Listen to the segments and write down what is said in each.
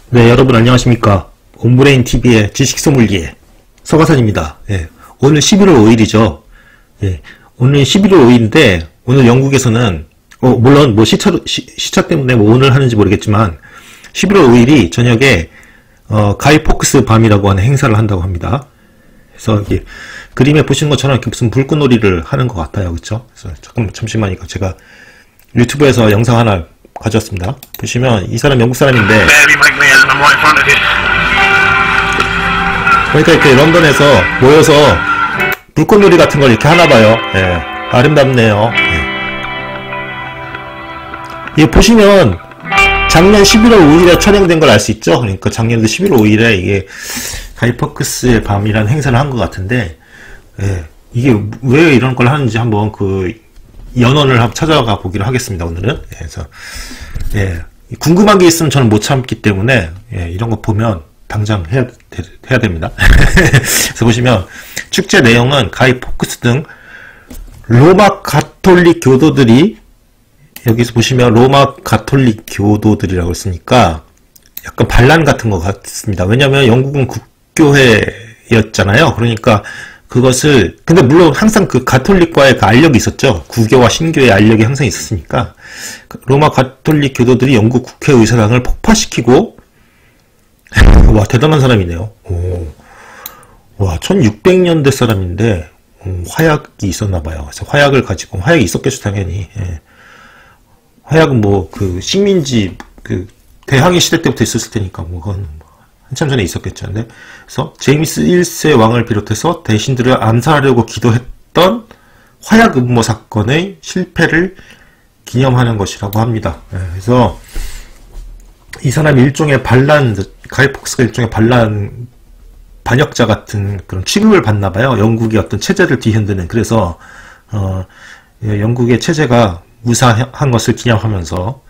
네, 여러분 안녕하십니까. 온브레인TV의 지식소믈리에 서가산입니다. 예, 오늘 11월 5일이죠. 예, 오늘 11월 5일인데, 오늘 영국에서는, 물론 뭐 시차 때문에 뭐 오늘 하는지 모르겠지만, 11월 5일이 저녁에, 가이 포크스 밤이라고 하는 행사를 한다고 합니다. 그래서 이게 그림에 보시는 것처럼 이렇게 무슨 불꽃놀이를 하는 것 같아요. 그쵸? 그래서 잠시만요. 제가 유튜브에서 영상 하나 가져왔습니다. 보시면 이 사람 영국 사람인데 그러니까 이렇게 런던에서 모여서 불꽃놀이 같은 걸 이렇게 하나봐요. 예, 아름답네요. 예. 이거 보시면 작년 11월 5일에 촬영된 걸 알 수 있죠. 그러니까 작년도 11월 5일에 이게 가이 포크스의 밤이라는 행사를 한 것 같은데, 예, 이게 왜 이런 걸 하는지 한번 그 연원을 한번 찾아가 보기로 하겠습니다. 오늘은. 예, 그래서 예, 궁금한 게 있으면 저는 못 참기 때문에 예, 이런 거 보면 당장 해야 됩니다. 그래서 보시면 축제 내용은 가이 포크스 등 로마 가톨릭 교도들이, 여기서 보시면 로마 가톨릭 교도들이라고 했으니까 약간 반란 같은 것 같습니다. 왜냐면 영국은 국교회였잖아요. 그러니까 그것을, 근데 물론 항상 그 가톨릭과의 그 알력이 있었죠. 구교와 신교의 알력이 항상 있었으니까 로마 가톨릭 교도들이 영국 국회의사당을 폭파시키고, 와 대단한 사람이네요. 오, 와 1600년대 사람인데 화약이 있었나봐요. 그래서 화약을 가지고, 화약이 있었겠죠 당연히. 예. 화약은 뭐 그 식민지 그 대항해 시대 때부터 있었을 테니까 뭐 그건 한참 전에 있었겠죠. 근데 그래서 제임스 1세 왕을 비롯해서 대신들을 암살하려고 기도했던 화약 음모 사건의 실패를 기념하는 것이라고 합니다. 네, 그래서 이 사람이 일종의 반란, 가이 폭스가 일종의 반란 반역자 같은 그런 취급을 받나 봐요. 영국의 어떤 체제를 뒤흔드는. 그래서 영국의 체제가 무사한 것을 기념하면서,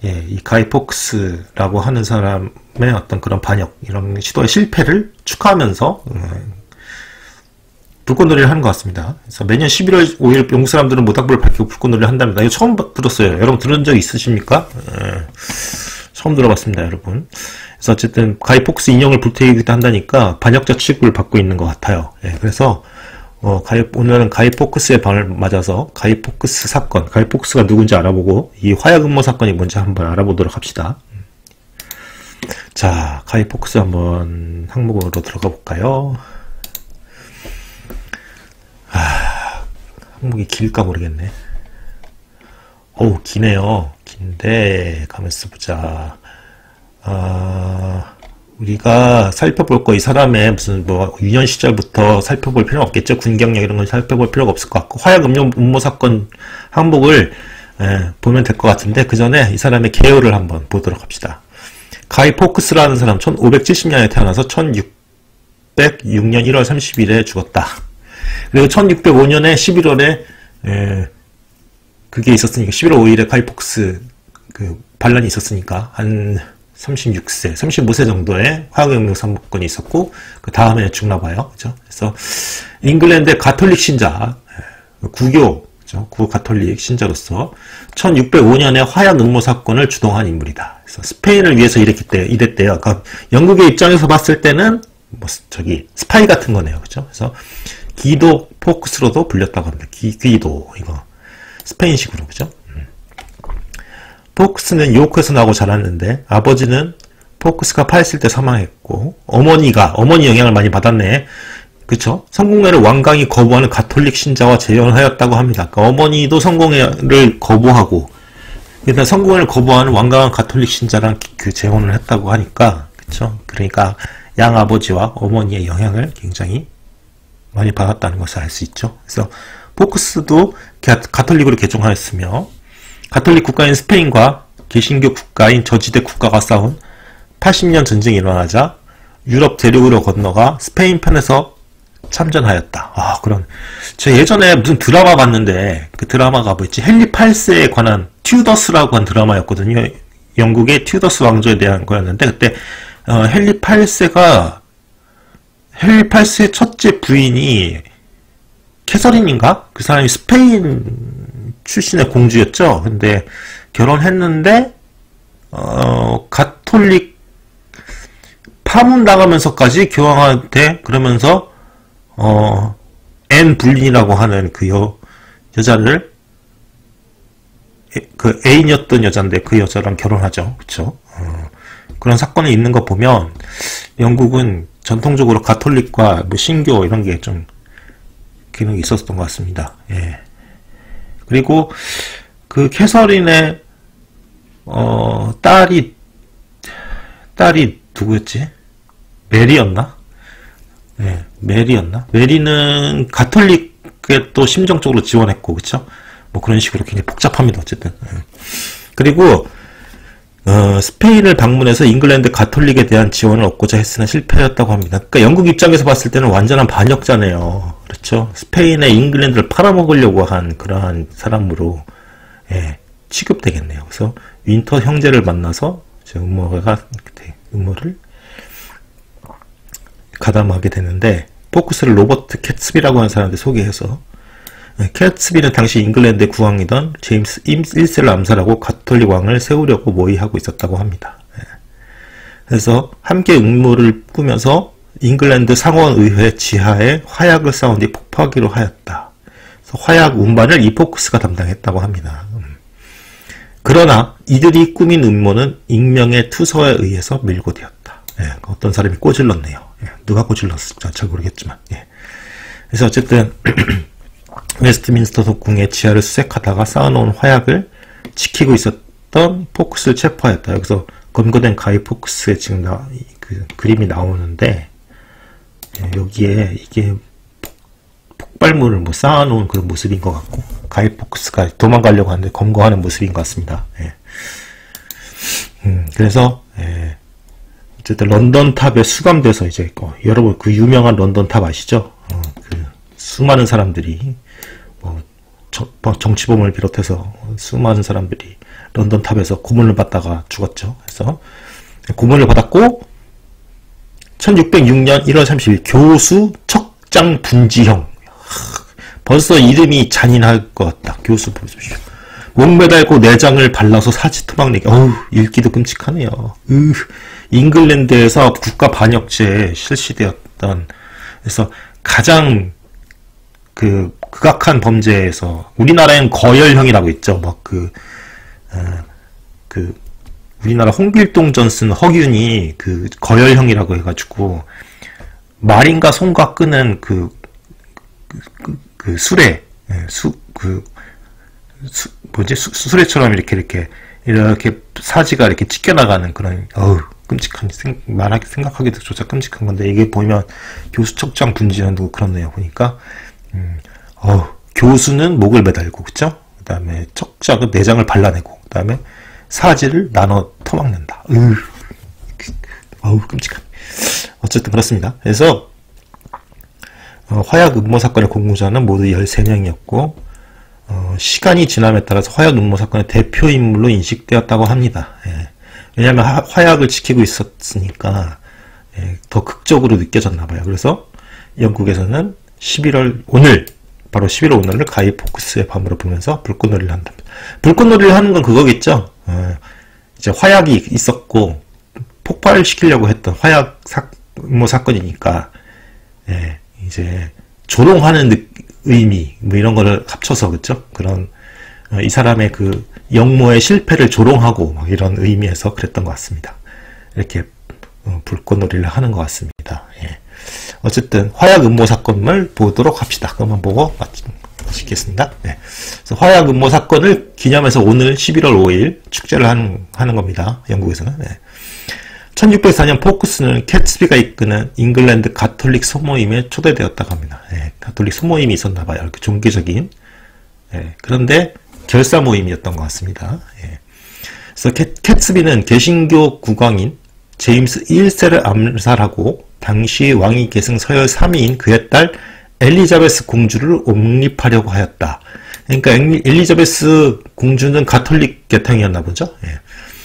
예, 이 가이 폭스라고 하는 사람의 어떤 그런 반역, 이런 시도의 실패를 축하하면서 불꽃놀이를 하는 것 같습니다. 그래서 매년 11월 5일 영국 사람들은 모닥불을 밝히고 불꽃놀이를 한답니다. 이거 처음 들었어요. 여러분 들은 적 있으십니까? 예, 처음 들어봤습니다, 여러분. 그래서 어쨌든 가이 폭스 인형을 불태우기도 한다니까 반역자 취급을 받고 있는 것 같아요. 예, 그래서 오늘은 가이 포크스의 밤을 맞아서 가이 포크스 사건, 가이 포크스가 누군지 알아보고 이 화약 음모 사건이 뭔지 한번 알아보도록 합시다. 자, 가이 포크스 한번 항목으로 들어가 볼까요? 항목이 길까 모르겠네. 어우, 기네요. 긴데 가만있어 보자. 우리가 살펴볼 거, 이 사람의 무슨 뭐 유년 시절부터 살펴볼 필요는 없겠죠. 군 경력 이런 건 살펴볼 필요가 없을 것 같고, 화약 음모 사건 항목을 보면 될 것 같은데, 그 전에 이 사람의 개요를 한번 보도록 합시다. 가이 포크스라는 사람 1570년에 태어나서 1606년 1월 30일에 죽었다. 그리고 1605년에 11월에 그게 있었으니까, 11월 5일에 가이 포크스 그 반란이 있었으니까 한 36세, 35세 정도의 화학혁명 사건이 있었고, 그 다음에 죽나봐요. 그죠? 그래서, 잉글랜드의 가톨릭 신자, 구교, 그죠? 구가톨릭 신자로서 1605년에 화약 음모 사건을 주동한 인물이다. 그래서 스페인을 위해서 이랬대요. 그러니까 영국의 입장에서 봤을 때는, 스파이 같은 거네요. 그죠? 그래서, 기도 포크스로도 불렸다고 합니다. 기도, 이거. 스페인식으로, 그죠? 포크스는 요크에서 나고 자랐는데, 아버지는 포크스가 파했을 때 사망했고, 어머니 영향을 많이 받았네. 그쵸? 성공회를 완강히 거부하는 가톨릭 신자와 재혼하였다고 합니다. 그러니까 어머니도 성공회를 거부하고, 일단 성공회를 거부하는 완강한 가톨릭 신자랑 그 재혼을 했다고 하니까, 그쵸? 그러니까 양 아버지와 어머니의 영향을 굉장히 많이 받았다는 것을 알 수 있죠. 그래서 포크스도 가톨릭으로 개종하였으며, 가톨릭 국가인 스페인과 개신교 국가인 저지대 국가가 싸운 80년 전쟁이 일어나자 유럽 대륙으로 건너가 스페인 편에서 참전하였다. 제가 예전에 무슨 드라마 봤는데, 그 드라마가 뭐였지? 헨리 8세에 관한 튜더스라고 한 드라마였거든요. 영국의 튜더스 왕조에 대한 거였는데, 그때 헨리 8세의 첫째 부인이 캐서린인가? 그 사람이 스페인 출신의 공주였죠. 근데 결혼했는데 가톨릭 파문 나가면서까지 교황한테 그러면서 앤 불린이라고 하는 그 여자를 그 애인이었던 여자인데 그 여자랑 결혼하죠. 그쵸? 그런 사건이 있는 거 보면 영국은 전통적으로 가톨릭과 뭐 신교 이런 게 좀 기능이 있었던 것 같습니다. 예. 그리고 그 캐서린의 딸이 누구였지? 메리였나? 예, 메리였나? 메리는 가톨릭에 또 심정적으로 지원했고, 그쵸? 뭐 그런 식으로 굉장히 복잡합니다. 어쨌든. 그리고 스페인을 방문해서 잉글랜드 가톨릭에 대한 지원을 얻고자 했으나 실패했다고 합니다. 그러니까 영국 입장에서 봤을 때는 완전한 반역자네요. 그렇죠? 스페인에 잉글랜드를 팔아먹으려고 한 그러한 사람으로 취급되겠네요. 그래서 윈터 형제를 만나서 음모를 가담하게 되는데, 포크스를 로버트 캐츠비라고 하는 사람한테 소개해서, 캐츠비는 당시 잉글랜드의 국왕이던 제임스 1세를 암살하고 가톨릭 왕을 세우려고 모의하고 있었다고 합니다. 그래서 함께 음모를 꾸면서 잉글랜드 상원의회 지하에 화약을 쌓은 뒤 폭파하기로 하였다. 그래서 화약 운반을 이 포크스가 담당했다고 합니다. 그러나 이들이 꾸민 음모는 익명의 투서에 의해서 밀고되었다. 어떤 사람이 꼬질렀네요. 누가 꼬질렀을지 잘 모르겠지만. 그래서 어쨌든 웨스트민스터 속궁의 지하를 수색하다가 쌓아놓은 화약을 지키고 있었던 포크스를 체포하였다. 여기서 검거된 가이 포크스의 지금 그 그림이 나오는데, 여기에 이게 폭발물을 뭐 쌓아놓은 그런 모습인 것 같고, 가이 포크스가 도망가려고 하는데 검거하는 모습인 것 같습니다. 그래서 어쨌든 런던 탑에 수감돼서 이제 여러분 그 유명한 런던 탑 아시죠? 그 수많은 사람들이 정치범을 비롯해서 수많은 사람들이 런던 탑에서 고문을 받다가 죽었죠. 그래서 고문을 받았고 1606년 1월 30일 교수 척장 분지형. 벌써 이름이 잔인할 것 같다. 교수 보십시오. 목매달고 내장을 발라서 사지 토막내기. 어우, 읽기도 끔찍하네요. 잉글랜드에서 국가 반역죄에 실시되었던, 그래서 가장 극악한 범죄에서, 우리나라엔 거열형이라고 있죠. 우리나라 홍길동 전슨 허균이 그 거열형이라고 해가지고 말인가 손가 끄는 술에 수레처럼 이렇게 사지가 이렇게 찢겨나가는 그런 끔찍한 생각하기도 조차 끔찍한 건데, 이게 보면 교수 척장 분지현도 그렇네요. 보니까 교수는 목을 매달고, 그쵸? 그 다음에 척장은 내장을 발라내고, 그 다음에 사지를 나눠 토막는다. 끔찍한. 어쨌든 그렇습니다. 그래서 화약 음모 사건의 공모자는 모두 13명이었고, 시간이 지남에 따라서 화약 음모 사건의 대표 인물로 인식되었다고 합니다. 왜냐하면 화약을 지키고 있었으니까 더 극적으로 느껴졌나봐요. 그래서 영국에서는 바로 11월 오늘을 가이 포크스의 밤으로 보면서 불꽃놀이를 한답니다. 불꽃놀이를 하는 건 그거겠죠. 이제 화약이 있었고 폭발시키려고 했던 화약 음모 사건이니까, 이제 조롱하는 의미 뭐 이런 거를 합쳐서, 그쵸? 그런 이 사람의 그 영모의 실패를 조롱하고 막 이런 의미에서 그랬던 것 같습니다. 이렇게 불꽃놀이를 하는 것 같습니다. 어쨌든 화약 음모 사건을 보도록 합시다. 그것만 보고 마치겠습니다. 그래서 화약 음모 사건을 기념해서 오늘 11월 5일 축제를 하는 겁니다. 영국에서는. 1604년 포크스는 캐츠비가 이끄는 잉글랜드 가톨릭 소모임에 초대되었다고 합니다. 가톨릭 소모임이 있었나봐요. 이렇게 종교적인. 그런데 결사 모임이었던 것 같습니다. 그래서 캐츠비는 개신교 국왕인 제임스 1세를 암살하고 당시 왕위 계승 서열 3위인 그의 딸 엘리자베스 공주를 옹립하려고 하였다. 그러니까 엘리자베스 공주는 가톨릭 계통이었나 보죠.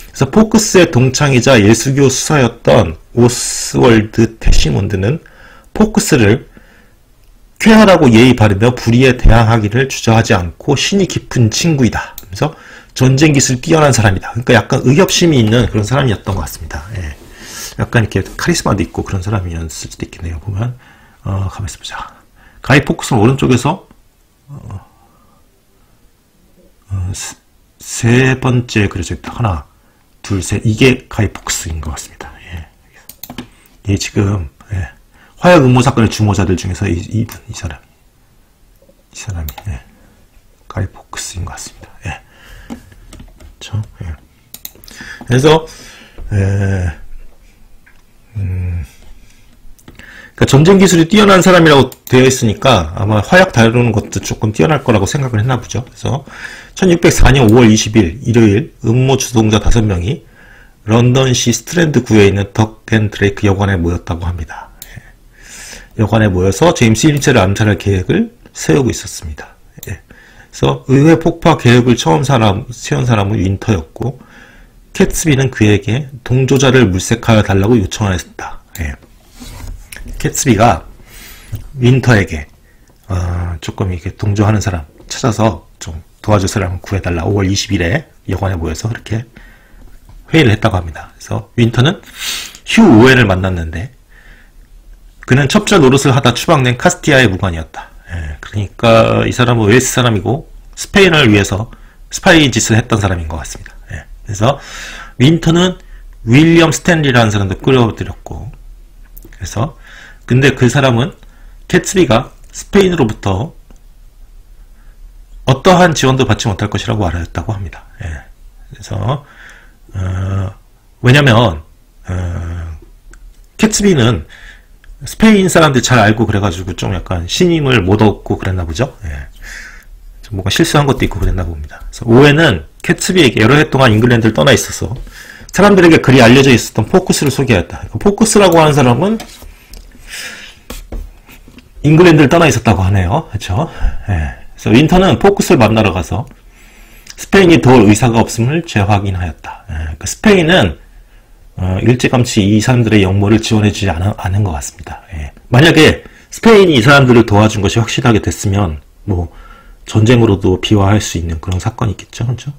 그래서 포크스의 동창이자 예수교 수사였던 오스월드 태시몬드는 포크스를 쾌활하고 예의 바르며 불의에 대항하기를 주저하지 않고 신이 깊은 친구이다. 그래서 전쟁 기술 뛰어난 사람이다. 그러니까 약간 의협심이 있는 그런 사람이었던 것 같습니다. 약간 이렇게 카리스마도 있고 그런 사람이었을 수도 있겠네요. 보면 가만있어 보자. 가이 포크스는 오른쪽에서 세 번째 그려져 있다. 하나, 둘, 셋. 이게 가이 포크스인 것 같습니다. 예. 이 지금 화약 음모 사건의 주모자들 중에서 이 사람이 가이 포크스인 것 같습니다. 예. 그렇죠? 예. 그래서 그러니까 전쟁 기술이 뛰어난 사람이라고 되어 있으니까 아마 화약 다루는 것도 조금 뛰어날 거라고 생각을 했나 보죠. 그래서 1604년 5월 20일 일요일 음모 주동자 5명이 런던시 스트랜드 구에 있는 덕 앤 드레이크 여관에 모였다고 합니다. 여관에 모여서 제임스 힐체를 암살할 계획을 세우고 있었습니다. 그래서 의회 폭파 계획을 처음 세운 사람은 윈터였고 캐츠비는 그에게 동조자를 물색하여 달라고 요청을 했다. 캐츠비가 윈터에게 조금 이렇게 동조하는 사람 찾아서 좀 도와줄 사람을 구해달라. 5월 20일에 여관에 모여서 그렇게 회의를 했다고 합니다. 그래서 윈터는 휴 오웬을 만났는데 그는 첩자 노릇을 하다 추방된 카스티아의 무관이었다. 그러니까 이 사람은 웨스 사람이고 스페인을 위해서 스파이 짓을 했던 사람인 것 같습니다. 그래서 윈터는 윌리엄 스탠리라는 사람도 끌어들였고, 그래서 근데 그 사람은 캐츠비가 스페인으로부터 어떠한 지원도 받지 못할 것이라고 알았다고 합니다. 그래서 왜냐면 캐츠비는 스페인 사람들 잘 알고 그래가지고 좀 약간 신임을 못 얻고 그랬나 보죠. 좀 뭔가 실수한 것도 있고 그랬나 봅니다. 그래서 오웬은 캐츠비에게 여러 해 동안 잉글랜드를 떠나 있어서 사람들에게 그리 알려져 있었던 포크스를 소개했다. 포크스라고 하는 사람은 잉글랜드를 떠나 있었다고 하네요. 그렇죠? 그래서 윈터는 포크스를 만나러 가서 스페인이 도울 의사가 없음을 재확인하였다. 그 스페인은 일찌감치 이 사람들의 역모를 지원해주지 않은 것 같습니다. 만약에 스페인이 이 사람들을 도와준 것이 확실하게 됐으면 뭐 전쟁으로도 비화할 수 있는 그런 사건이 있겠죠. 그렇죠?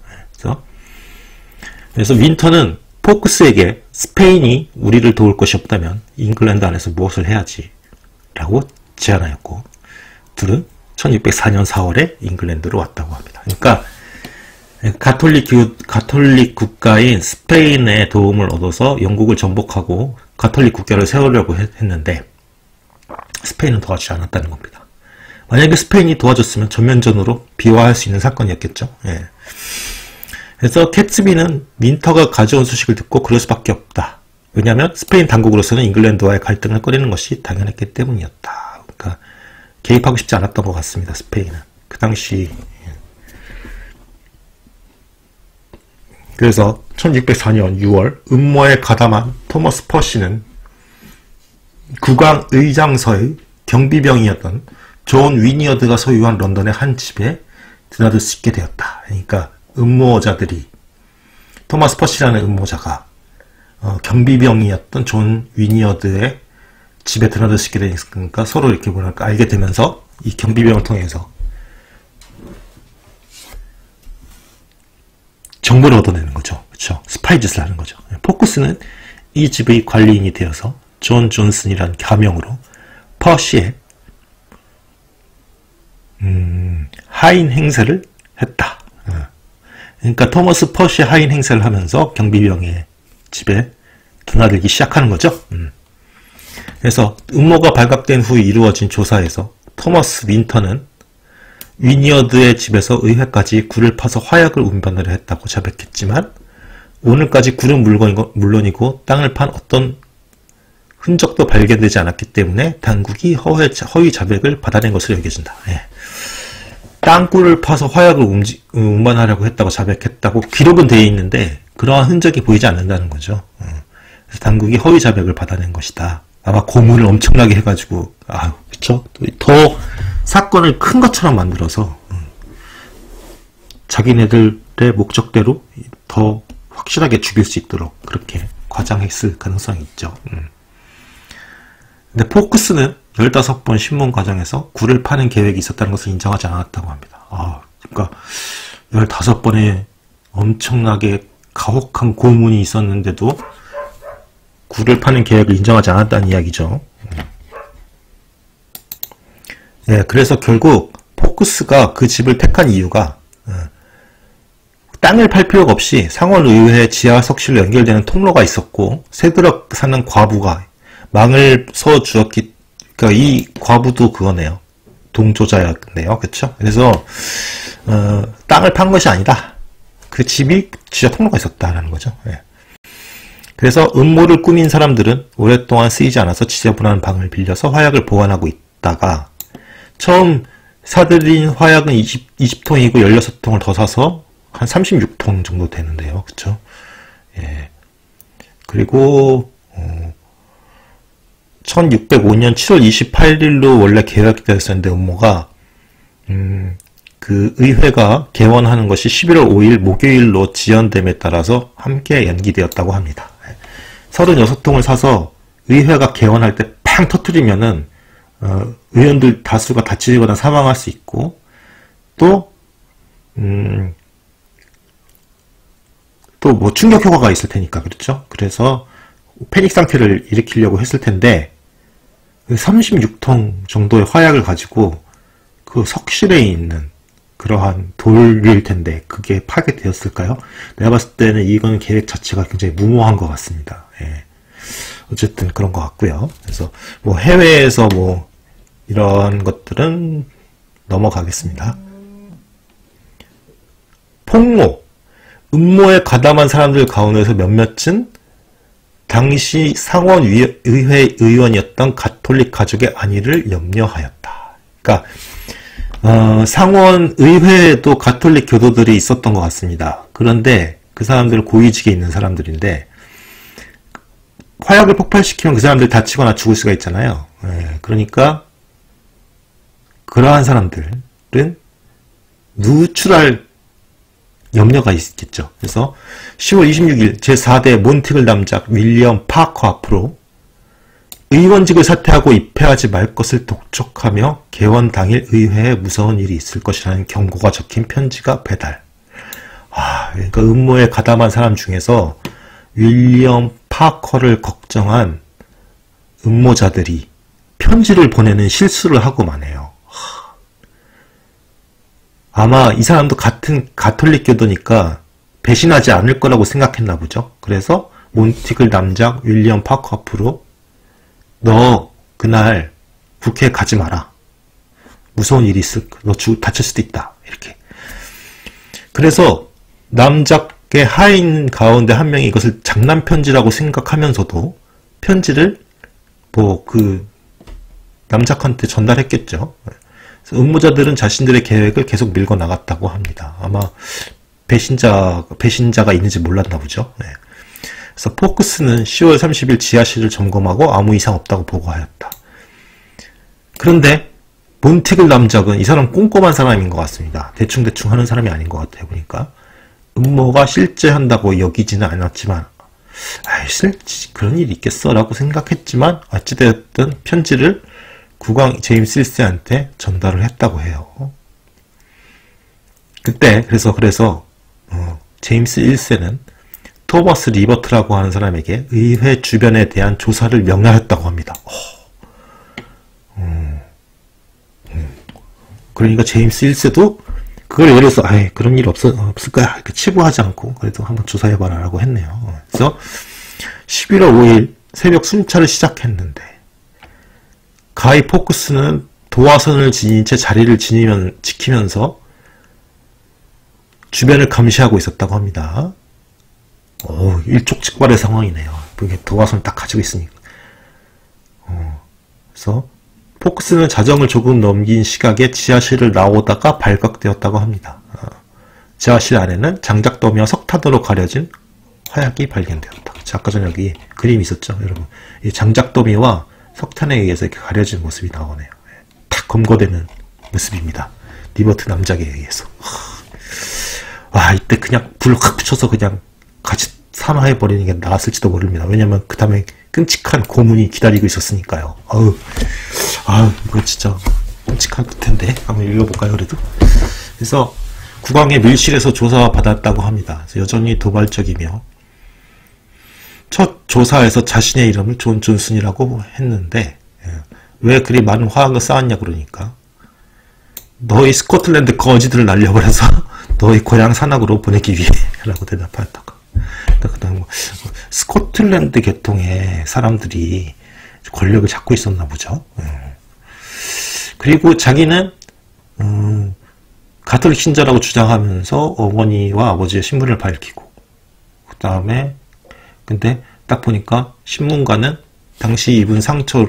그래서 윈터는 포크스에게 스페인이 우리를 도울 것이 없다면 잉글랜드 안에서 무엇을 해야지 라고 제안하였고 둘은 1604년 4월에 잉글랜드로 왔다고 합니다. 그러니까 가톨릭 국가인 스페인의 도움을 얻어서 영국을 정복하고 가톨릭 국가를 세우려고 했는데 스페인은 도와주지 않았다는 겁니다. 만약에 스페인이 도와줬으면 전면전으로 비화할 수 있는 사건이었겠죠. 그래서 캐츠비는 윈터가 가져온 소식을 듣고 그럴 수밖에 없다. 왜냐하면 스페인 당국으로서는 잉글랜드와의 갈등을 꺼리는 것이 당연했기 때문이었다. 그러니까 개입하고 싶지 않았던 것 같습니다. 스페인은 그 당시. 그래서 1604년 6월 음모에 가담한 토머스 퍼시는 국왕 의장서의 경비병이었던 존 위니어드가 소유한 런던의 한 집에 드나들 수 있게 되었다. 그러니까 음모자들이 토머스 퍼시라는 음모자가 경비병이었던 존 위니어드의 집에 드나들 수 있게 되니까 서로 이렇게 뭐랄까 알게 되면서 이 경비병을 통해서 정보를 얻어내는 거죠. 그렇죠? 스파이 짓을 하는 거죠. 포크스는 이 집의 관리인이 되어서 존 존슨이라는 가명으로 퍼시의 하인 행세를 했다. 그러니까 토머스 퍼시의 하인 행세를 하면서 경비병의 집에 드나들기 시작하는 거죠. 그래서 음모가 발각된 후 이루어진 조사에서 토머스 윈터는 위니어드의 집에서 의회까지 굴을 파서 화약을 운반을 했다고 자백했지만 오늘까지 굴은 물론이고 땅을 판 어떤 흔적도 발견되지 않았기 때문에 당국이 허위 자백을 받아낸 것으로 여겨진다. 땅굴을 파서 화약을 운반하려고 했다고 자백했다고 기록은 되어 있는데 그러한 흔적이 보이지 않는다는 거죠. 그래서 당국이 허위 자백을 받아낸 것이다. 아마 고문을 엄청나게 해가지고 그쵸? 더 사건을 큰 것처럼 만들어서 자기네들의 목적대로 더 확실하게 죽일 수 있도록 그렇게 과장했을 가능성이 있죠. 근데 포크스는 15번 신문 과정에서 굴을 파는 계획이 있었다는 것을 인정하지 않았다고 합니다. 그러니까 15번의 엄청나게 가혹한 고문이 있었는데도 굴을 파는 계획을 인정하지 않았다는 이야기죠. 예, 그래서 결국 포크스가 그 집을 택한 이유가 땅을 팔 필요가 없이 상원의회 지하 석실로 연결되는 통로가 있었고 새들어 사는 과부가 망을 서 주었기, 그러니까 이 과부도 그거네요. 동조자였네요. 그쵸? 그래서 땅을 판 것이 아니다. 그 집이 지하 통로가 있었다라는 거죠. 예. 그래서 음모를 꾸민 사람들은 오랫동안 쓰이지 않아서 지저분한 방을 빌려서 화약을 보관하고 있다가 처음 사들인 화약은 20통이고 16통을 더 사서 한 36통 정도 되는데요. 그쵸? 예. 그리고 1605년 7월 28일로 원래 계획되어 있었는데 음모가 그 의회가 개원하는 것이 11월 5일 목요일로 지연됨에 따라서 함께 연기되었다고 합니다. 36통을 사서 의회가 개원할 때 팡 터뜨리면은 의원들 다수가 다치거나 사망할 수 있고 또 뭐 충격 효과가 있을 테니까 그렇죠. 그래서 패닉 상태를 일으키려고 했을 텐데 36통 정도의 화약을 가지고 그 석실에 있는 그러한 돌일 텐데 그게 파괴되었을까요? 내가 봤을 때는 이건 계획 자체가 굉장히 무모한 것 같습니다. 예. 어쨌든 그런 것 같고요. 그래서 뭐 해외에서 뭐 이런 것들은 넘어가겠습니다. 폭로. 음모에 가담한 사람들 가운데서 몇몇은 당시 상원의회 의원이었던 가톨릭 가족의 안위를 염려하였다. 그러니까 상원의회에도 가톨릭 교도들이 있었던 것 같습니다. 그런데 그 사람들은 고위직에 있는 사람들인데 화약을 폭발시키면 그 사람들 다치거나 죽을 수가 있잖아요. 예, 그러니까 그러한 사람들은 누출할 염려가 있겠죠. 그래서 10월 26일 제4대 몬티글 남작 윌리엄 파커 앞으로 의원직을 사퇴하고 입회하지 말 것을 독촉하며 개원 당일 의회에 무서운 일이 있을 것이라는 경고가 적힌 편지가 배달. 그러니까 음모에 가담한 사람 중에서 윌리엄 파커를 걱정한 음모자들이 편지를 보내는 실수를 하고 마네요. 아마 이 사람도 같은 가톨릭 교도니까 배신하지 않을 거라고 생각했나 보죠. 그래서 몬티글 남작 윌리엄 파커 앞으로 너 그날 국회에 가지 마라. 무서운 일이 있을, 너 다칠 수도 있다. 이렇게. 그래서 남작의 하인 가운데 한 명이 이것을 장난 편지라고 생각하면서도 편지를 뭐 그 남작한테 전달했겠죠. 그래서 음모자들은 자신들의 계획을 계속 밀고 나갔다고 합니다. 아마 배신자가 있는지 몰랐나 보죠. 네. 그래서 포크스는 10월 30일 지하실을 점검하고 아무 이상 없다고 보고하였다. 그런데 몬티글 남작은 이 사람 꼼꼼한 사람인 것 같습니다. 대충대충 하는 사람이 아닌 것 같아요. 보니까 음모가 실제 한다고 여기지는 않았지만 실제 그런 일이 있겠어 라고 생각했지만 어찌되었든 편지를 국왕 제임스 1세한테 전달을 했다고 해요. 그때 그래서 제임스 1세는 토머스 리버트라고 하는 사람에게 의회 주변에 대한 조사를 명령했다고 합니다. 그러니까 제임스 1세도 그걸 예를 들어서 그런 일 없을 거야 이렇게 치부하지 않고 그래도 한번 조사해봐라 라고 했네요. 그래서 11월 5일 새벽 순찰을 시작했는데 가이 포크스는 도화선을 지닌 채 자리를 지키면서 주변을 감시하고 있었다고 합니다. 일촉즉발의 상황이네요. 이게 도화선 딱 가지고 있으니까. 그래서 포크스는 자정을 조금 넘긴 시각에 지하실을 나오다가 발각되었다고 합니다. 지하실 안에는 장작더미와 석탄으로 가려진 화약이 발견되었다. 아까 전에 여기 그림이 있었죠, 여러분. 이 장작더미와 석탄에 의해서 이렇게 가려진 모습이 나오네요. 탁 검거되는 모습입니다. 리버트 남작에 의해서. 이때 그냥 불 확 붙여서 그냥 같이 산화해버리는 게 나았을지도 모릅니다. 왜냐면 그 다음에 끔찍한 고문이 기다리고 있었으니까요. 이거 진짜 끔찍할 텐데. 한번 읽어볼까요, 그래도? 그래서 국왕의 밀실에서 조사받았다고 합니다. 그래서 여전히 도발적이며 첫 조사에서 자신의 이름을 존 존슨이라고 했는데, 왜 그리 많은 화학을 쌓았냐 그러니까, 너희 스코틀랜드 거지들을 날려버려서 너희 고향 산악으로 보내기 위해 라고 대답하였다고. 그다음 뭐 스코틀랜드 계통의 사람들이 권력을 잡고 있었나 보죠. 그리고 자기는 가톨릭 신자라고 주장하면서 어머니와 아버지의 신분을 밝히고, 그 다음에 근데 딱 보니까 신문가는 당시 입은 상처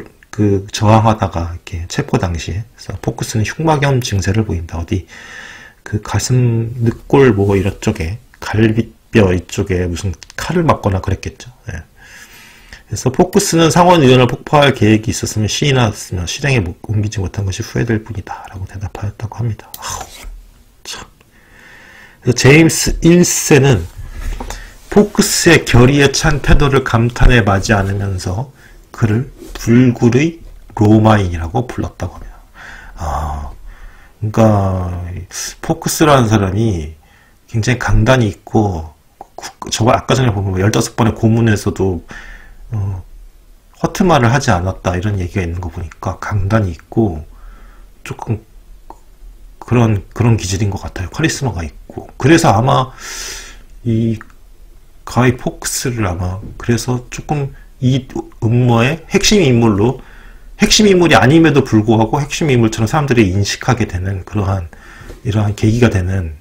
저항하다가 이렇게 체포 당시에, 그래서 포크스는 흉막염 증세를 보인다. 어디 그 가슴 늑골 뭐 이런 쪽에 갈비뼈 이쪽에 무슨 칼을 맞거나 그랬겠죠. 예. 그래서 포크스는 상원의원을 폭파할 계획이 있었으면 시인하였으며 실행에 옮기지 못한 것이 후회될 뿐이다 라고 대답하였다고 합니다. 아우, 참. 그래서 제임스 1세는 포크스의 결의에 찬 태도를 감탄해 마지 않으면서 그를 불굴의 로마인이라고 불렀다고 합니다. 그러니까 포크스라는 사람이 굉장히 강단이 있고, 저거 아까 전에 보면 15번의 고문에서도 허트말을 하지 않았다 이런 얘기가 있는 거 보니까 강단이 있고 조금 그런 기질인 것 같아요. 카리스마가 있고. 그래서 아마 이 가이 포크스를 아마 그래서 조금 이 음모의 핵심 인물로, 핵심 인물이 아님에도 불구하고 핵심 인물처럼 사람들이 인식하게 되는 이러한 계기가 되는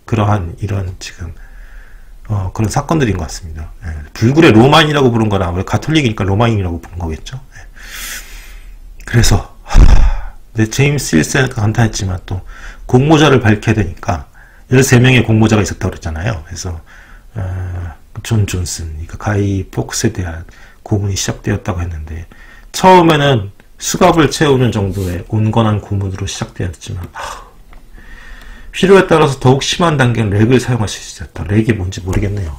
그러한 이런 지금 그런 사건들인 것 같습니다. 예. 불굴의 로마인이라고 부른 거나 아무래도 가톨릭이니까 로마인이라고 부른 거겠죠. 예. 그래서 제임스 1세가 감탄했지만 또 공모자를 밝혀야 되니까 13명의 공모자가 있었다고 그랬잖아요. 그래서 존 존슨, 그러니까 가이 포크스에 대한 고문이 시작되었다고 했는데, 처음에는 수갑을 채우는 정도의 온건한 고문으로 시작되었지만 필요에 따라서 더욱 심한 단계는 렉을 사용할 수 있었다. 렉이 뭔지 모르겠네요.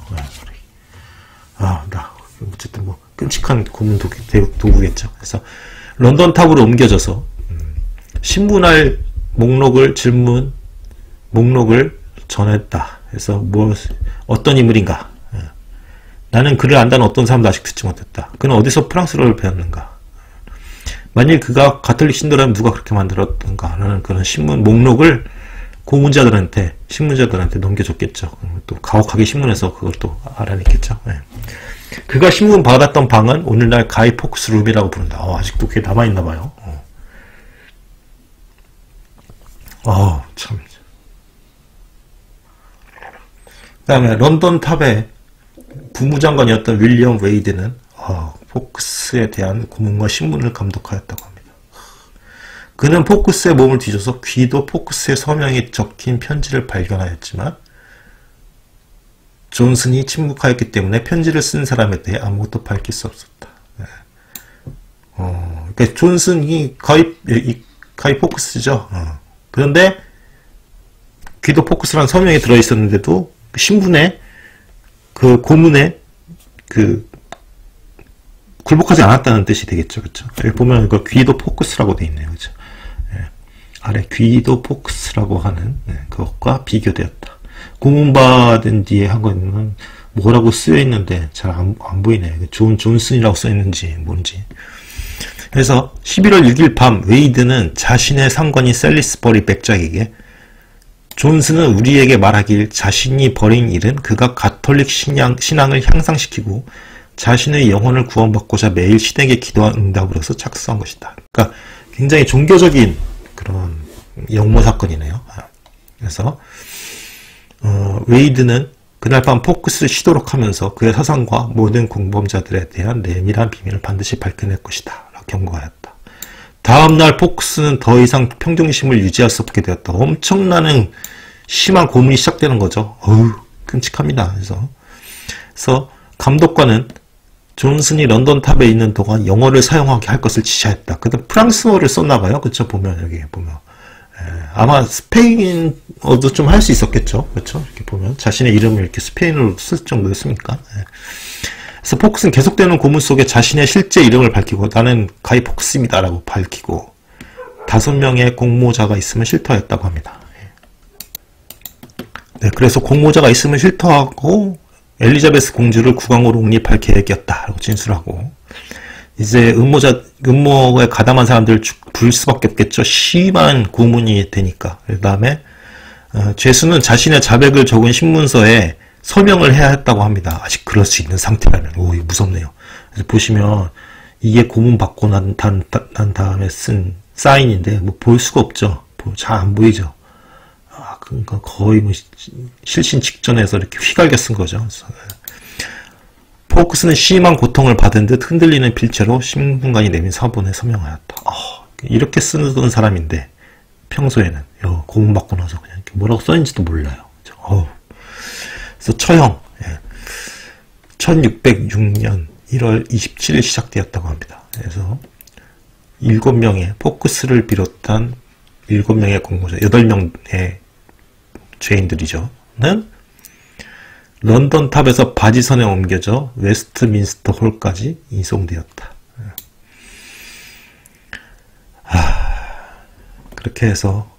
어쨌든 뭐 끔찍한 고문 도구겠죠. 그래서 런던 탑으로 옮겨져서 신문할 목록을 전했다. 그래서 어떤 인물인가? 나는 그를 안다는 어떤 사람도 아직 듣지 못했다. 그는 어디서 프랑스어를 배웠는가? 만일 그가 가톨릭 신도라면 누가 그렇게 만들었던가? 나는 그런 신문 목록을 신문자들한테 넘겨줬겠죠. 또 가혹하게 신문에서 그걸 또 알아냈겠죠. 네. 그가 신문 받았던 방은 오늘날 가이 포크스 룸이라고 부른다. 아직도 그게 남아있나봐요. 참. 그 다음에 런던 탑의 부무장관이었던 윌리엄 웨이드는 포크스에 대한 고문과 신문을 감독하였다고 합니다. 그는 포크스의 몸을 뒤져서 귀도 포크스의 서명이 적힌 편지를 발견하였지만 존슨이 침묵하였기 때문에 편지를 쓴 사람에 대해 아무것도 밝힐 수 없었다. 그러니까 존슨이 가이 포크스죠. 그런데 귀도 포크스라는 서명이 들어있었는데도 신분에 그 고문에 굴복하지 않았다는 뜻이 되겠죠. 그렇죠? 여기 보면 이거 귀도 포크스라고 되어 있네요. 그렇죠? 예. 아래 귀도 포크스라고 하는 그것과 비교되었다. 고문받은 뒤에 한 거는 뭐라고 쓰여 있는데 잘 안 보이네요. 존 존슨이라고 써 있는지 뭔지. 그래서 11월 6일 밤 웨이드는 자신의 상관인 셀리스버리 백작에게 존슨은 우리에게 말하길 자신이 벌인 일은 그가 가톨릭 신앙을 향상시키고 자신의 영혼을 구원받고자 매일 신에게 기도한 응답으로서 착수한 것이다. 그러니까 굉장히 종교적인 그런 영모 사건이네요. 그래서 웨이드는 그날 밤 포크스를 쉬도록 하면서 그의 사상과 모든 공범자들에 대한 내밀한 비밀을 반드시 밝혀낼 것이다 라고 경고하였다. 다음날 포크스는 더 이상 평정심을 유지할 수 없게 되었다. 엄청나는 심한 고문이 시작되는 거죠. 끔찍합니다. 그래서 감독관은 존슨이 런던 탑에 있는 동안 영어를 사용하게 할 것을 지시했다. 그다음 프랑스어를 썼나봐요. 그쵸? 보면 여기 보면 아마 스페인어도 좀 할 수 있었겠죠. 그렇죠? 이렇게 보면 자신의 이름을 이렇게 스페인어로 쓸 정도였으니까. 그래서 포크스는 계속되는 고문 속에 자신의 실제 이름을 밝히고 나는 가이 포크스입니다라고 밝히고 5명의 공모자가 있으면 실토했다고 합니다. 네, 그래서 공모자가 있으면 실토하고 엘리자베스 공주를 국왕으로 옹립할 계획이었다라고 진술하고, 이제 음모에 가담한 사람들을 부를 수밖에 없겠죠. 심한 고문이 되니까. 그 다음에 죄수는 자신의 자백을 적은 신문서에 서명을 해야 했다고 합니다. 아직 그럴 수 있는 상태라면. 오, 이거 무섭네요. 그래서 보시면 이게 고문받고 난 다음에 쓴 사인인데 뭐 볼 수가 없죠. 잘 안 보이죠. 아, 그러니까 거의 뭐 실신 직전에서 이렇게 휘갈겨 쓴 거죠. 그래서 포크스는 심한 고통을 받은 듯 흔들리는 필체로 신문관이 내민 서본에 서명하였다. 이렇게 쓰던 사람인데 평소에는 고문받고 나서 그냥 뭐라고 써있는지도 몰라요. 그래서 처형 1606년 1월 27일 시작되었다고 합니다. 그래서 7명의 포크스를 비롯한 7명의 공모자, 8명의 죄인들이죠. 는 런던 탑에서 바지선에 옮겨져 웨스트민스터 홀까지 이송되었다. 그렇게 해서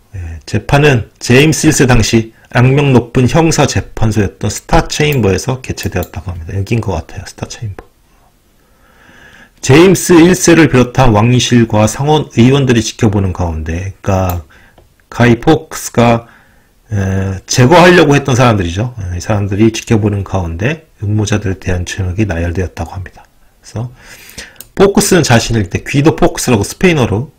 재판은 제임스 1세 당시 악명 높은 형사 재판소였던 스타 체인버에서 개최되었다고 합니다. 여긴 것 같아요. 스타 체인버. 제임스 1세를 비롯한 왕실과 상원 의원들이 지켜보는 가운데, 그러니까 가이 포크스가 제거하려고 했던 사람들이죠. 이 사람들이 지켜보는 가운데 음모자들에 대한 죄명이 나열되었다고 합니다. 그래서 포크스는 자신을 이때 귀도 포크스라고 스페인어로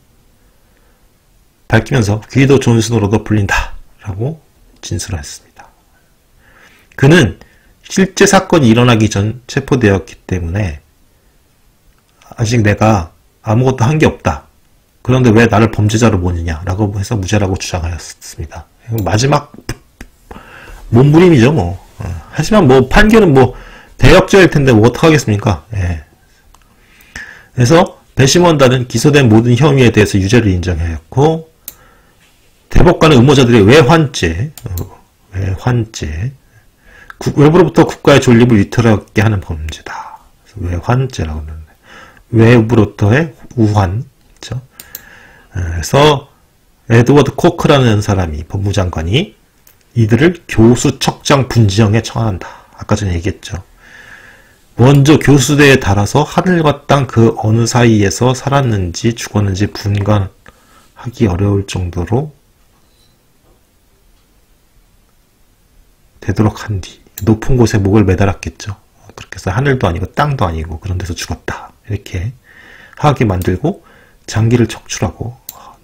밝히면서 귀도 존슨으로도 불린다라고 진술했습니다. 그는 실제 사건이 일어나기 전 체포되었기 때문에 아직 내가 아무것도 한 게 없다. 그런데 왜 나를 범죄자로 보느냐라고 해서 무죄라고 주장하였습니다. 마지막 몸부림이죠, 뭐. 하지만 뭐 판결은 뭐 대역죄일 텐데 뭐 어떡하겠습니까? 예. 그래서 배심원단은 기소된 모든 혐의에 대해서 유죄를 인정하였고, 대법관은 음모자들의 외환죄, 외부로부터 국가의 존립을 위태롭게 하는 범죄다. 외환죄라고 하는데, 외부로부터의 우환, 그렇죠? 그래서 에드워드 코크라는 사람이, 법무장관이 이들을 교수 척장 분지형에 처한다. 아까 전에 얘기했죠. 먼저 교수대에 달아서 하늘과 땅 그 어느 사이에서 살았는지 죽었는지 분간하기 어려울 정도로 되도록 한 뒤 높은 곳에 목을 매달았겠죠. 그렇게 해서 하늘도 아니고 땅도 아니고 그런 데서 죽었다. 이렇게 하게 만들고 장기를 척출하고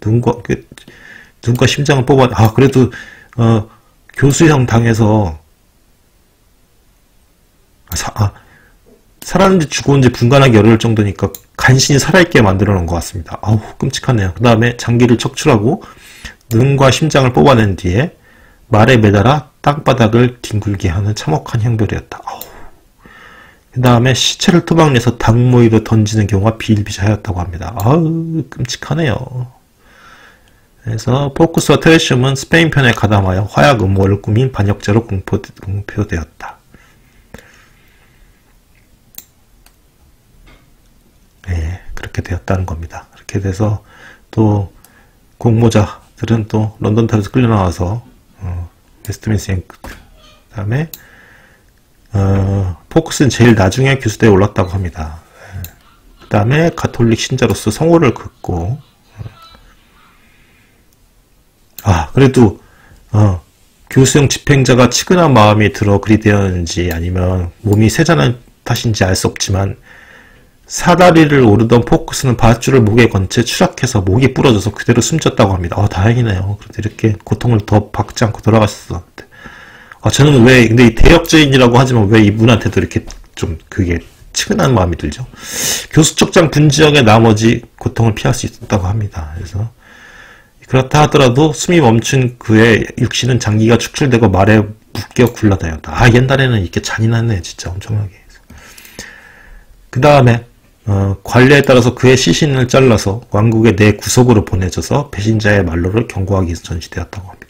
눈과 심장을 뽑아. 그래도 교수형 당해서 살았는지 죽었는지 분간하기 어려울 정도니까 간신히 살아있게 만들어 놓은 것 같습니다. 끔찍하네요. 그 다음에 장기를 척출하고 눈과 심장을 뽑아낸 뒤에 말에 매달아 땅바닥을 뒹굴게 하는 참혹한 형벌이었다. 그 다음에 시체를 토막내서 닭모이로 던지는 경우가 비일비재하였다고 합니다. 끔찍하네요. 그래서 포크스와 트레시움은 스페인 편에 가담하여 화약 음모를 꾸민 반역자로 공표되었다. 네, 그렇게 되었다는 겁니다. 그렇게 돼서 또 공모자들은 또 런던 탑에서 끌려나와서 웨스트민스터 그 다음에 포크스는 제일 나중에 교수대에 올랐다고 합니다. 그 다음에 가톨릭 신자로서 성호를 긋고 그래도 교수형 집행자가 치근한 마음이 들어 그리 되었는지 아니면 몸이 세자는 탓인지 알 수 없지만 사다리를 오르던 포크스는 밧줄을 목에 건 채 추락해서 목이 부러져서 그대로 숨졌다고 합니다. 다행이네요. 그런데 이렇게 고통을 더 받지 않고 돌아갔어. 저는 근데 이 대역죄인이라고 하지만 왜 이분한테도 이렇게 좀 그게 치근한 마음이 들죠? 교수 척장 분지형의 나머지 고통을 피할 수 있었다고 합니다. 그래서 그렇다 하더라도 숨이 멈춘 그의 육신은 장기가 축출되고 말에 묶여 굴러다녔다. 옛날에는 이렇게 잔인하네, 진짜 엄청나게. 그 다음에 관례에 따라서 그의 시신을 잘라서 왕국의 내 구석으로 보내져서 배신자의 말로를 경고하기 위해서 전시되었다고 합니다.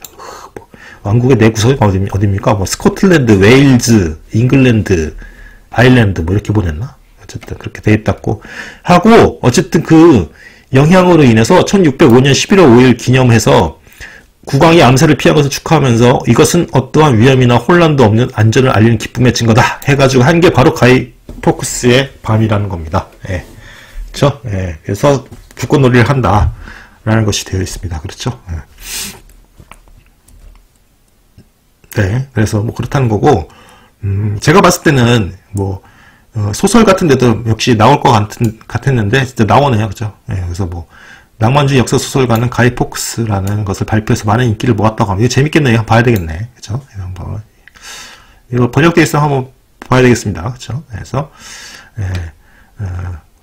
왕국의 내 구석이 어디입니까? 스코틀랜드, 웨일즈, 잉글랜드, 아일랜드 이렇게 보냈나? 어쨌든 그렇게 돼 있다고 하고, 어쨌든 그 영향으로 인해서 1605년 11월 5일 기념해서 국왕이 암살을 피한 것을 축하하면서 이것은 어떠한 위험이나 혼란도 없는 안전을 알리는 기쁨의 증거다 해가지고 한 게 바로 가이 포크스의 밤이라는 겁니다. 예. 그렇죠? 예. 그래서 불꽃놀이를 한다라는 것이 되어 있습니다. 그렇죠? 예. 네. 그래서 뭐 그렇다는 거고, 제가 봤을 때는 뭐 소설 같은 데도 역시 나올 것 같았는데 진짜 나오네요. 그죠? 예. 그래서 뭐 낭만주의 역사 소설가는 가이 포크스라는 것을 발표해서 많은 인기를 모았다고 합니다. 이거 재밌겠네요. 봐야 되겠네. 그죠? 이거 번역되어 있어 한번 봐야 되겠습니다. 그죠? 그래서,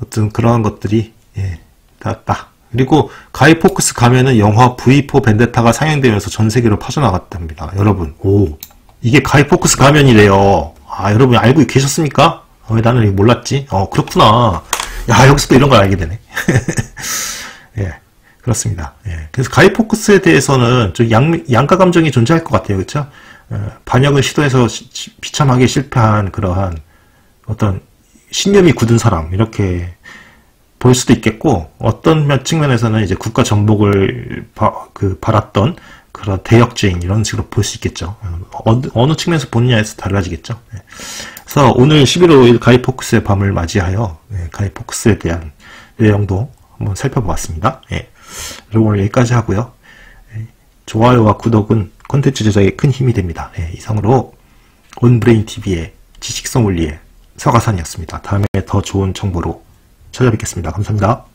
어떤 그런 것들이, 다. 그리고 가이 포크스 가면은 영화 V4 벤데타가 상영되면서 전 세계로 퍼져나갔답니다. 여러분, 이게 가이 포크스 가면이래요. 아, 여러분 알고 계셨습니까? 왜 나는 이거 몰랐지? 그렇구나. 야, 여기서 또 이런 걸 알게 되네. 예, 그렇습니다. 예, 그래서 가이 포크스에 대해서는 좀 양가 감정이 존재할 것 같아요. 그렇죠? 반역을 시도해서 비참하게 실패한 그러한 어떤 신념이 굳은 사람 이렇게 볼 수도 있겠고, 어떤 측면에서는 이제 국가 전복을 바랐던 그런 대역죄인 이런 식으로 볼 수 있겠죠. 어느 측면에서 보느냐에서 달라지겠죠. 예. 그래서 오늘 11월 5일 가이 포크스의 밤을 맞이하여 가이 포크스에 대한 내용도 한번 살펴보았습니다. 예. 여러분 오늘 여기까지 하고요. 좋아요와 구독은 콘텐츠 제작에 큰 힘이 됩니다. 이상으로 온브레인TV의 지식성 원리의 서가산이었습니다. 다음에 더 좋은 정보로 찾아뵙겠습니다. 감사합니다.